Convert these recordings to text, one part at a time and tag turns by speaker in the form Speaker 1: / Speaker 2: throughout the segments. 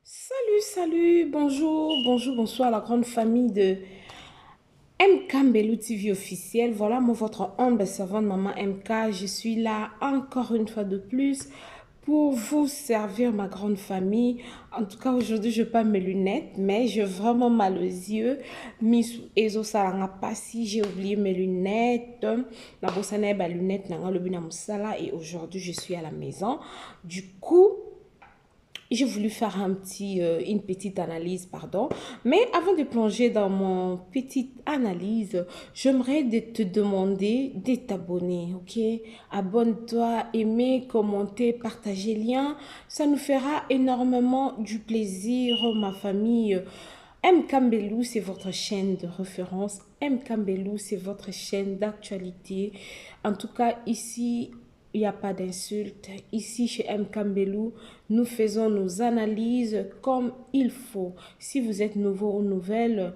Speaker 1: Salut, bonsoir la grande famille de MK Mbelou TV officiel. Voilà moi votre humble servante maman MK. Je suis là encore une fois de plus pour vous servir ma grande famille. En tout cas aujourd'hui je pas mes lunettes mais j'ai vraiment mal aux yeux. Miss Ezo Salanga Passi, j'ai oublié mes lunettes. La bossane ba lunettes nanga lobi na musala et aujourd'hui je suis à la maison. Du coup j'ai voulu faire une petite analyse, pardon. Mais avant de plonger dans mon petite analyse, j'aimerais te demander de t'abonner, ok? Abonne-toi, aimez, commentez, partagez le lien. Ça nous fera énormément du plaisir, ma famille. M. Kambelou, c'est votre chaîne de référence. M. Kambelou, c'est votre chaîne d'actualité. En tout cas, ici, il n'y a pas d'insulte. Ici, chez M. Kambelou, nous faisons nos analyses comme il faut. Si vous êtes nouveau ou nouvelle,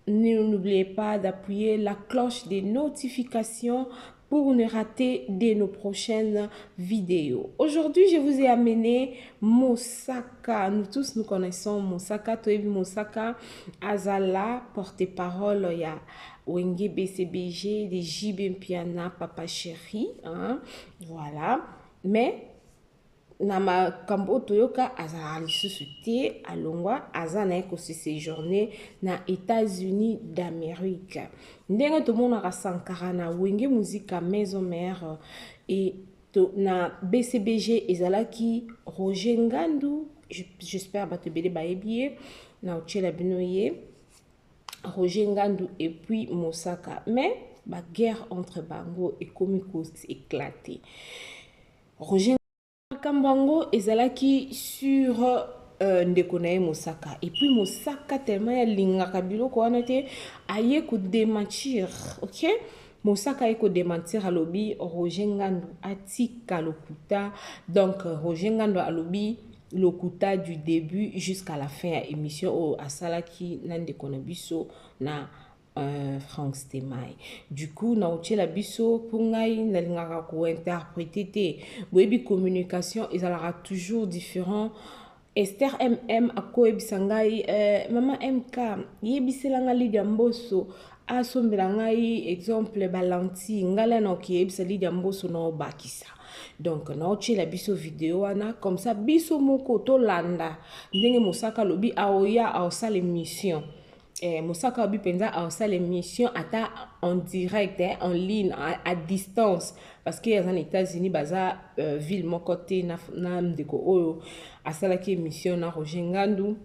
Speaker 1: n'oubliez pas d'appuyer la cloche des notifications pour ne rater de nos prochaines vidéos. Aujourd'hui, je vous ai amené Moussaka. Nous tous, nous connaissons Moussaka. Toebi Moussaka, Azala, porte-parole, il y a Wenge BCBG, des JB Piana, Papa Chéri. Hein? Voilà. Mais na makambo toyoka azala lisusu te alongwa aza na ye kosejourne na États-Unis d'Amérique. Ndenge tomonaka Sankara na wenge muzika maison mère et na BCBG ezalaki Roger Ngandu, j'espère bato ebele bayebi ye na otiela bino ye Roger Ngandu et puis Moussaka, mais la guerre entre bango ekomi éclaté. Roger Kambango ezalaki sur ndeko na ye Moussaka, et puis Moussaka tellement ya lingaka biloko wana te aye ko démentir, ok? Moussaka aye ko démentir alobi Roger Ngandu atika lokuta, donc Roger Ngandu alobi lokuta du début jusqu'à la fin ya émission o asalaki na ndeko na biso na Frank Stemai. Du coup, na la biso pour ngai na lingaka ko interpréter te. Boyebi communication ezalaka toujours différent. Esther MM akoyebisa ngai mama MK yebiselanga Lydia Mboso asombela ngai exemple balanti ngala na okiyebisa Lydia Mboso na obakisa. Donc na la biso vidéo wana comme ça biso moko tolanda ndenge Moussaka lobi aoya aosala émission. Moussaka obi penza aosala émission ata en direct, en ligne, à distance parce que aux États-Unis baza ville mon côté na ndeko oyo asalaki émission na Roger Ngandu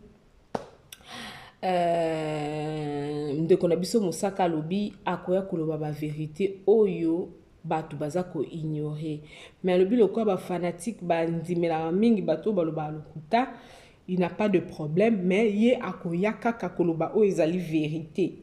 Speaker 1: ndeko na biso Moussaka lobi akoya koloba ba vérité oyo bato baza ko ignorer, mais lobi lokwa ba fanatique ba ndimela mingi bato baloba lokuta il n'a pas de problème, mais il y a kaka koloba o ezali vérité.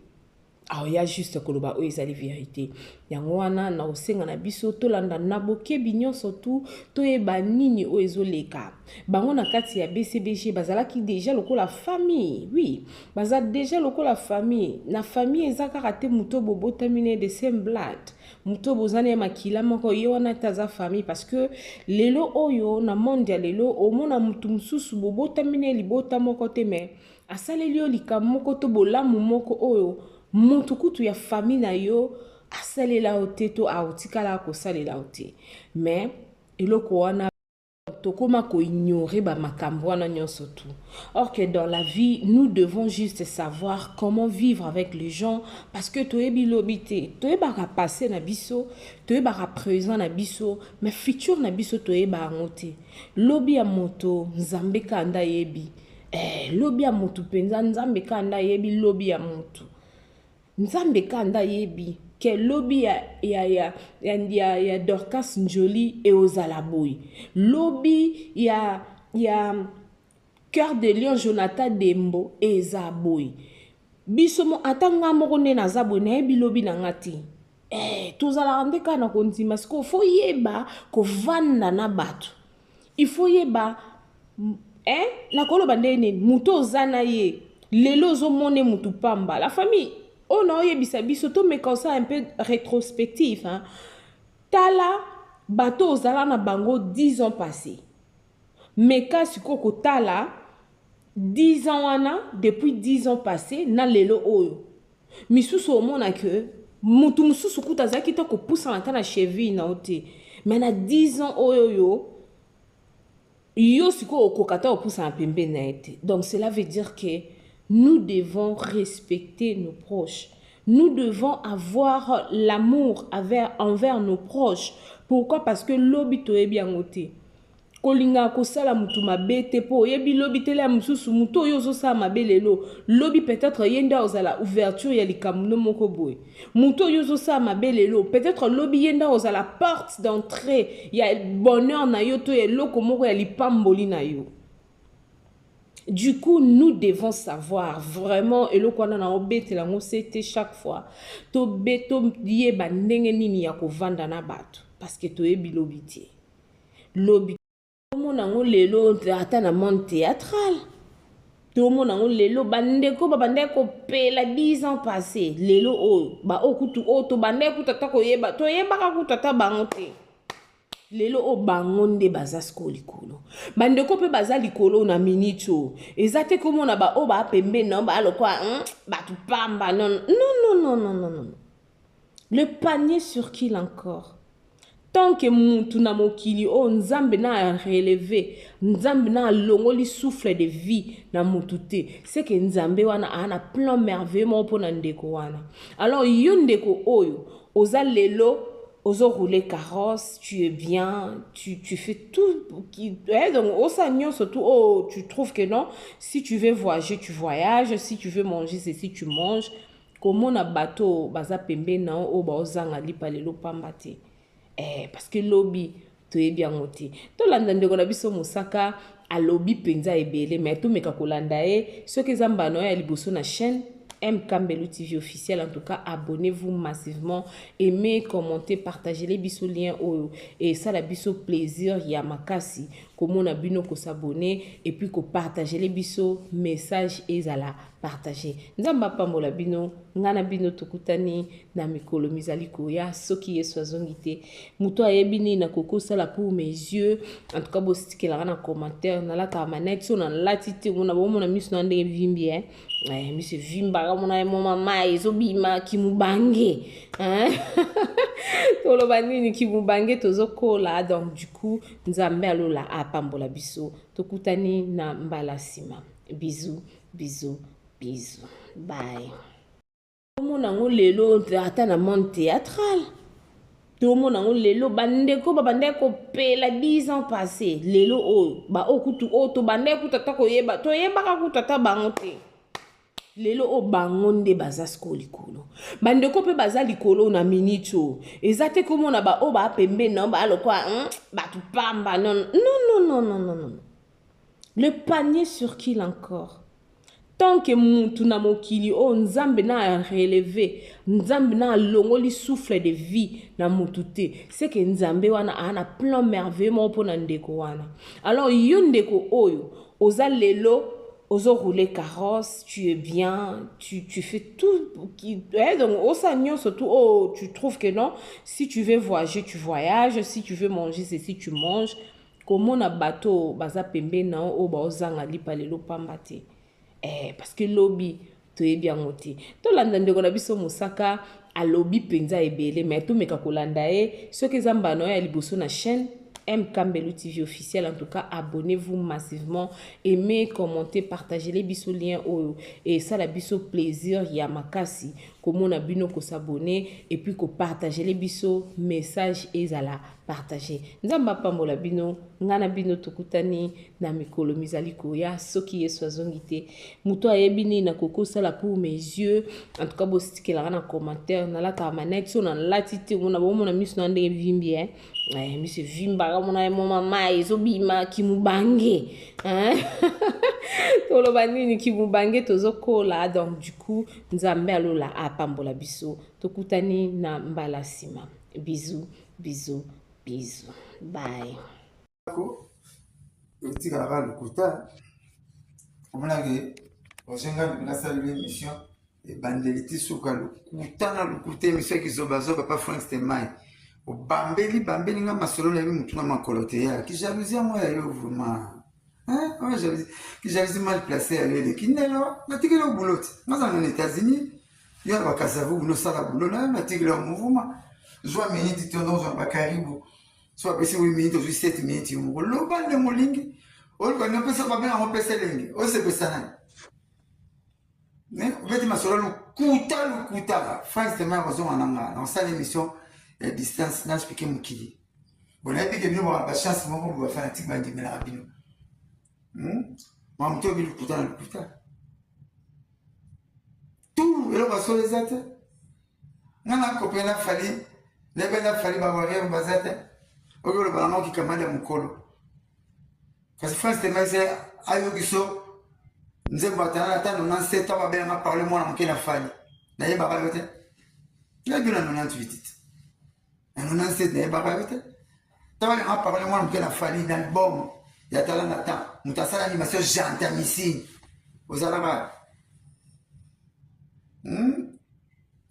Speaker 1: Ah, il y a juste koloba o ezali vérité. Yango wana na osenga na biso tolanda na bokebi nyonso tu toyeba nini o ezoleka. Bango na kati ya BCBG bazalaki déjà lokola famille. Oui, baza déjà lokola famille. Na famille ezaka kate muto bobo terminé de semblade. Muto bozane makila moko ye wana taza famille parce que lelo oyo na monde ya lelo omona mutu mususu bobo terminé libota moko te me asaleli yo lika moko to bolamu moko oyo mutu kutu ya famille na yo asalela ote to aotikala kosalela ote, mais eloko wana tokoma ko ignorer ba makambo wana nyonso tout. Or que dans la vie nous devons juste savoir comment vivre avec les gens parce que toyebi lobité toyebaka passé na biso toyebaka présent na biso mais futur na biso toyeba ngote lobi ya moto nzambe kanda yebi lobi ya moto penza nzambe kanda yebi lobi ya moto nzambe kanda yebi ke lobi ya Dorcas Njoli et ozala boy lobi ya Cœur de Lion Jonathan Dembo et Zaboy biso mo atanga moko ne na Zaboy na yebi lobi na ngati tozala ndeka na kontima siko fo yeba ko vanda na bato il faut yeba na koloba ndene muto ozana ye lelo zomone mutu pamba la famille. Oh non, biso to mais comme ça un peu rétrospectif hein. Tala bateau ozala na bango 10 ans passés. Mais quand siko ko tala 10 ans wana, depuis 10 ans passés, na lelo oyo. Misusu omona que mutu mususu kuta zaki to ko poussa na na cheville na ote. Mais na 10 ans oyo yo siko okokata opoussa na pembe na ete. Donc cela veut dire que nous devons respecter nos proches. Nous devons avoir l'amour envers nos proches. Pourquoi? Parce que l'obito est bien noté. Kolinga kosala mutu mabe te po yebi lobi tele ya mususu mutu oyo ozosala mabe lelo lobi peut-être yenda ozala ouverture ya likambo moko boye mutu oyo ozosala mabe lelo peut-être lobi yenda ozala porte d'entrée ya bonheur na yo to eloko moko ya lipamboli na yo. Du coup, nous devons savoir vraiment eloko wana na obetela ngo c'était chaque fois to beto yeba ndenge nini ya kovanda na bato parce que to yebi lobi te lobi nango lelo ata na monde théâtral tout monde nango lelo bandeko babandeko pela 10 ans passés lelo o ba okutu o to bandeko tata ko yeba to yeba ka tata bango te lelo o bango nde baza sko likolo bandeko pe baza likolo na minito ezate ko mona ba o ba pembe non ba alokwa ba tu pamba non non non non non non le panier sur qui encore. Tant que mutu na mokili o nzambe na relevé nzambe na longoli souffle de vie na mutu te c'est que nzambe wana ana plan merveilleux pour na ndeko wana. Alors yo ndeko oyo oza lelo ozo rouler carrosse, tu es bien, tu fais tout donc osa nyonso tout oh tu trouves que non, si tu veux voyager tu voyages, si tu veux manger ceci tu manges. Comment na bateau baza pembe na o ba ozanga lipa lelo pamba te. Parce que lobby to e bien ngoti to landa ndeko na biso musaka a lobby penza ebele mais to meka kolanda e ce que zambano ya liboso na chaîne MK Mbelu TV officiel. En tout cas, abonnez-vous massivement, aimez, commentez, partagez les bisous liens et ça la bisou plaisir yamakasi comment on a bino ko s'abonner et puis ko partager les bisous message ezala partager nzamba pambola bino ngana bino tokutani na mikolo mizali koya soki yeso azongite muto ayebini na koko sala pour mes yeux. En tout cas bo stikela na commentaire na la ka manette so na latite mona bo mona miso na ndenge vimbi monsieur vimba mona mo mama ezobima kimubange tolo banini kimubange tozokola. Donc du coup nzambe alola apambola biso tokutani na mbala sima. Bisous bisous bisous bye. Mona ngo lelo ata na monde théâtral tout le monde lelo bandeko babandeko pela 10 ans passés lelo o ba okutu o to bandeko tata ko yeba to yeba ka tata bango te lelo o bango nde baza sko likolo bandeko pe baza likolo na minito ezate ko mona ba o ba pembe non ba alokwa ba tu pamba non non non non non non le panier sur qui encore. Tant que mutu na mokili o nzambe na relevé nzambe na longoli souffle de vie na mutu te c'est que nzambe wana ana plan merveilleux pour na ndeko wana. Alors yo ndeko oyo oza lelo ozo rouler carrosse, tu es bien, tu fais tout donc osa nyonso tout oh tu trouves que non, si tu veux voyager tu voyages, si tu veux manger ceci tu manges. Comment na bateau baza pembe na o ba ozanga lipa lelo pamba te. Parce que lobby to e bien ngoti to landa ndeko na biso musaka a lobby penza ebele mais to meka kolanda e ce que zambano ya liboso na chaîne MK Mbelu TV officiel. En tout cas, abonnez-vous massivement, aimez, commentez, partagez les bisous liens et ça la bisou plaisir yamakasi comment on a bino ko s'abonner et puis ko partager les bisous message ezala partager nzamba pambola bino ngana bino tokutani na mikolo mizali koya soki yeso azongite muto ayebini na koko sala pour mes yeux. En tout cas bo stikela na commentaire na la ka manette so na latite mona bo mona miso na ndenge vimbi monsieur vimba mona mo mama ezobima kimubange tolo banini kimubange tozokola. Donc du coup nzambe alola apambola biso tokutani na mbala sima. Bisous bisous bisous bye.
Speaker 2: Tika la lukuta omonake osenga nasali l'émission et bandeliti suka lukuta na lukuta émission kizobazo papa Frank Stemai obambeli bambeli nga masolo na mutu na makolo te ya ki jalousie moi ya yo vraiment Hein? Ouais, j'avais mal placé à l'île de Kinelo. Je suis au boulot. Moi, aux États-Unis, il y a un Kassavou, nous sommes au boulot, je suis au mouvement. Je vois mes minutes, je suis à Caribou. Soit après 8 minutes, ou 7 minutes, je suis au boulot. Je suis au moling. On peut pas bien en PC lingue. On se peut ça. Mais en fait, je suis le Kuta. France, c'est ma raison en anglais. Dans cette émission, la distance, je explique mon qui. Bon, là, il y a une chance, je vais faire un petit peu de rabino. Moi, je suis le Kuta. Tout, et là, on va sur les athées. On a un copain, il a fallu. Les belles a fallu, bah, voir, on va zate. On va le ballon qui commande mon colo. Parce que France, c'est ma sœur, ayo giso. Nous avons attendu 97 ans, on a parlé moi dans la famille. D'ailleurs, baba yote. Il a vu la 98. En 97, d'ailleurs, baba yote. On a parlé moi dans la famille, dans l'album. Il y a talent Nathan. Nous avons fait l'animation Janta Missine. Aux Arabes. Il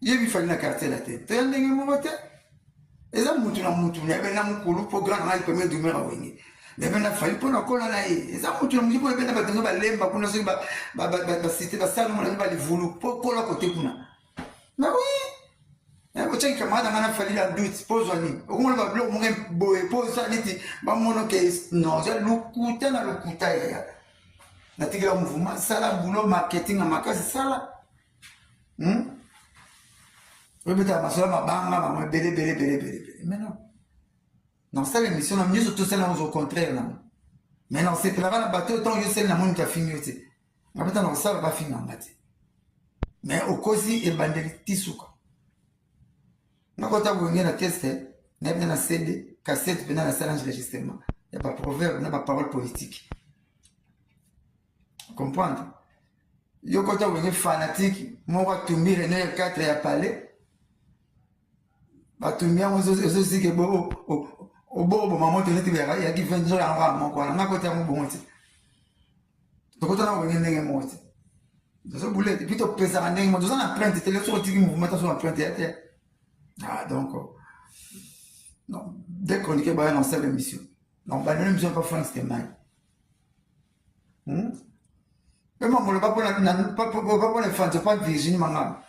Speaker 2: y a vu fallu la carte la tête. Tu as un dingue mon vote. Et ça, il y a un programme qui permet de me renvoyer. Les gens fallu pour la colle là et ça monte le musique pour les gens battre ba lemba kuna so ba cité ba ça on ba les voulu pour coller côté kuna mais oui et tu sais que madame a fallu la doute pose ni au moins ba bloc mon boy pose ça niti ba mono que non j'ai lukuta na lukuta ya na tigela mouvement ça la boulot marketing à makasi ça là oui mais ta masola mabanga ma belé mais non. Non, ça l'émission, nous sommes tous celles au contraire. Mais non, c'est là la bateau, tant que je sais la monde qui a fini. Maintenant, ça va pas finir en matin. Mais au causi et bandeli tisuka. Nous quand on vient la tester, nous avons la CD, cassette, pendant la salle d'enregistrement. Il n'y a pas de proverbe, il n'y a pas de parole politique. Comprendre? Yo quand on vient fanatique, moi on va tout mirer, il y a 4 et à parler. Bah tout mirer, on se dit que bon, au bout maman te dit il y a qui fait déjà en rame quoi na côté mon bon ti to côté na wengene ngé mo ti de so boulet puis to pesa ngé mo to na print télé sur tiki mouvement sur la print ah donc non dès qu'on est ba dans cette émission non ba l'émission pas France c'était mal mais moi on le pas pour pas les fans pas Virginie Manga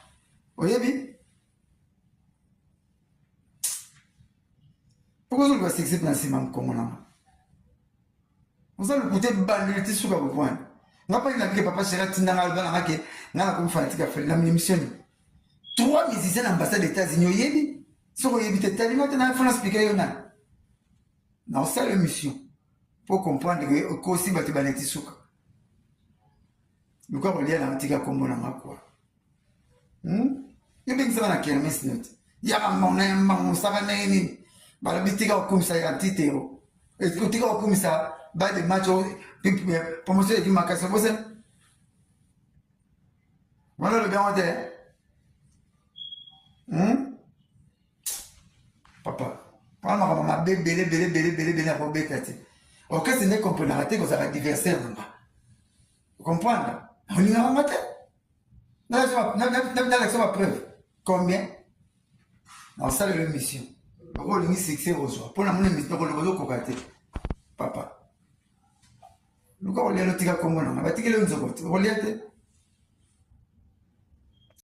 Speaker 2: oyebi. Pourquoi vous avez accepté dans ces mêmes communs? Vous avez écouté banalité sur le point. On n'a pas dit que papa Chéret Tindana n'a pas comme fanatique à faire la émission. 3 musiciens de l'ambassade des États-Unis, sur le Yébi Tétalima, tu n'as pas expliqué. Non, c'est l'émission. Pour comprendre que aussi bâti banalité sur le corps relié à l'antique comme on a quoi. Il y a bien que ça va dans quelle note. Il y a un ça va n'aller. Bah, le bitika comme ça, il y a un petit héros. Et le bitika comme ça, bah, des matchs, promotion de Kimakasa, vous savez. Voilà le bien en terre. Papa, prends ma bébé, Robert. Ok, ce n'est qu'on peut l'arrêter, vous avez un adversaire. Vous comprenez? On y a un matin. Dans l'action, ma preuve. Combien? On salue l'émission. Rôle succès reçoit. Pour la monnaie, mais pour le réseau cocaté. Papa. Le corps, on est le tigre comme on a. On va tirer le nzokot.